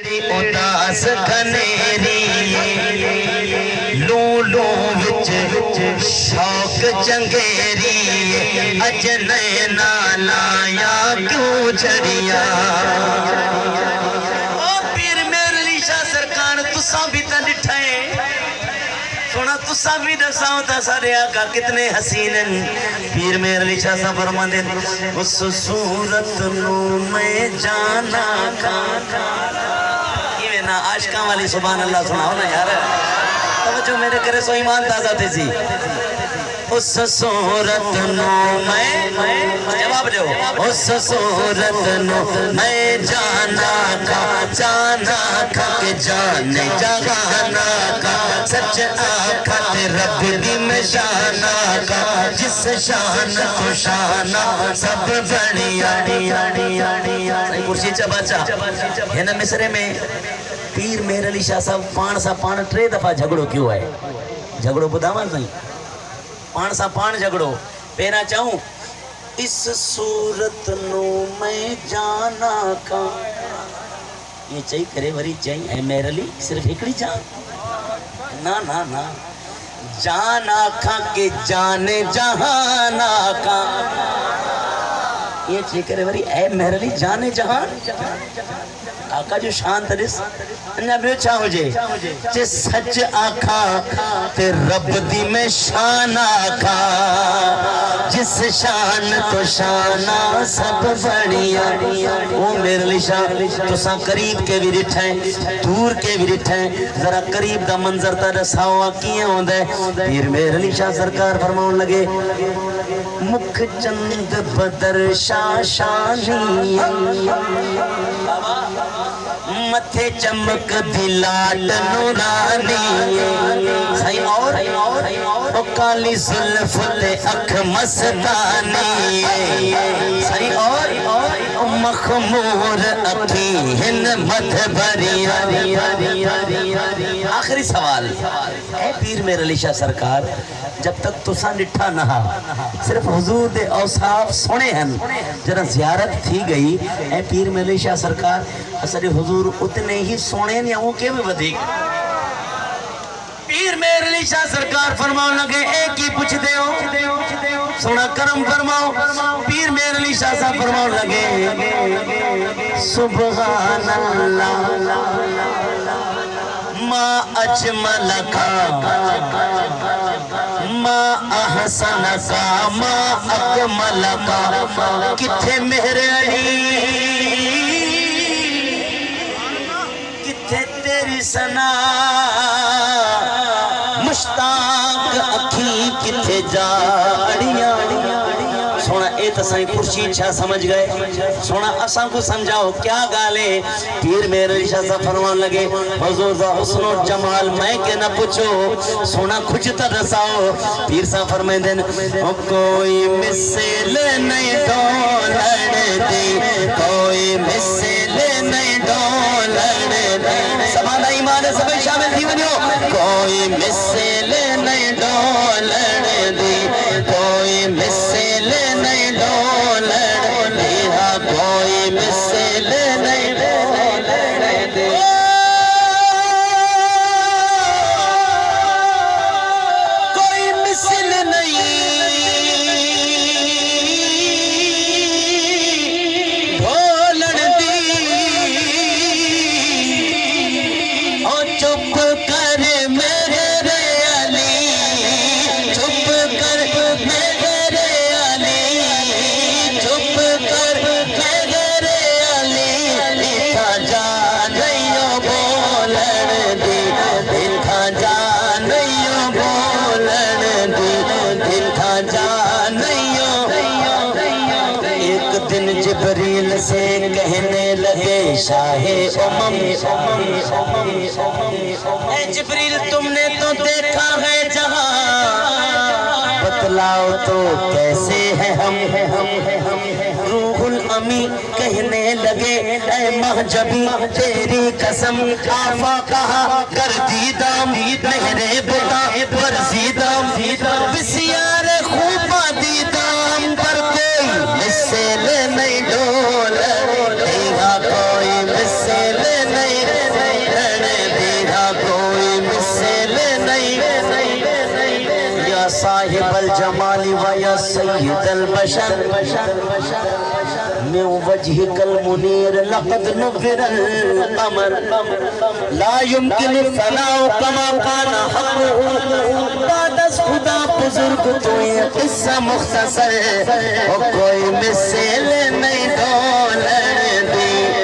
उदास खनेरी लूलू विच शौक चंगेरी अज नैना लाया क्यों झड़िया। ओ पीर मेरे लीशा सरकार तुसा भी तो डिठे सोना तुसा भी दसाओ ता सारे आका कितने हसीन। पीर मेरे लीशा सा फरमांदे उस सूरत नू मैं जाना का ना आशिकां वाली सुभान अल्लाह सुनाओ ना यार। तवज्जो मेरे करे सो ईमान ताजा थे जी। उस सूरत नो मैं जवाब दो उस सूरत नो मैं जाना का के जाने जगाना का सच आखा ते रब दी निशाना का जिस शान को शाना सब बढ़िया। कुर्सी चा बचा है ना मिसरे में पीर मेर अली शाह साहब पाण सा पाण 3 दफा झगड़ो क्यों है। झगड़ो बुधावा नहीं पाण सा पाण झगड़ो पेरा चाहूं इस सूरत नो मैं जाना का ये चाहिए करे वरी चाहिए है मेरे अली सिर्फ एकड़ी जा ना ना ना जाना खा के जाने जहाना का ये चाहिए करे वरी है मेरे अली जाने जहान आका जो शांत दिस अन्या बियो छा हुजे जे सच आखा ते रब दी में शान आखा जिस शान तो शाना सब बढ़िया। ओ मेरे लिशा तुसा करीब के भी डिठे दूर के भी डिठे जरा करीब दा मंजर ता दसाओ किए होंदा है। पीर मेरे लिशा सरकार फरमाउन लगे मुख चंद बदर शाशानी मथे चमक दिलाट नूरानी सही और काली जुल्फ ते अख मस्तानी सही और मखमूर अखी हिन मथ भरिया। आखिरी सवाल है पीर मेरे अली शाह सरकार जब तक तुसा डिठा नहा सिर्फ हुजूर दे औसाफ सुने हन जरा जियारत थी गई है पीर मेरे अली शाह सरकार असरे हुजूर उतने ही सोने या वो के भी वधिक। पीर मेरे अली शाह सरकार फरमाओ लगे एक ही पूछते हो सोना करम फरमाओ। पीर मेरे अली शाह साहब फरमाओ लगे सुभान अल्लाह मा अजमल का मा अहसन का मा अकमल का किथे मेरे अली किथे तेरी सना मुश्ताक अखी किथे जाड़ियां। सोना ए तसाई कुर्सी छा समझ गए सोना असा को समझाओ क्या गाले। पीर मेरे अली शाह साहब फरमान लगे हुजूर दा हुस्न और जमाल मैं के ना पूछो सोना कुछ तो दसाओ। पीर साहब फरमाइंदे कोई मिसाल नहीं डोलण दी कोई मिसाल नहीं डोलण दी समान ईमान सब शामिल थी वञो कोई मिसाल नहीं डोलण दी कोई मिसाल नहीं डोलण दी कोई मिसाल नहीं डोलण दी। कोई मिसाल नहीं डोलण दी ओ चुप कर मेरे अली चुप कर मेरे अली चुप कर मेरे अली लिखा जा नहीं बोलन दी लिखा जा नहीं बोलन दी लिखा जा नहीं। एक दिन जिब्रील से कहने लगे शाहे उमम ए जिब्रील तुमने तो देखा है जहां बतलाओ तो कैसे है हम रूहुल अमी कहने लगे ऐ महजबी तेरी कसम आफा कहा कर दीदाम मेरे बुता पर जीदाम बिसियार खूबा दीदाम पर कोई मिसाल नहीं डोल कोई मिसाल नहीं صاحب الجمال ويا سيد البشر من وجهك المنير لقد نفر القمر لا يمكن الثناء كما كان حقه بعد از خدا بزرگ تو یہ قصہ مختصر اور کوئی مثل نہیں ڈولر دی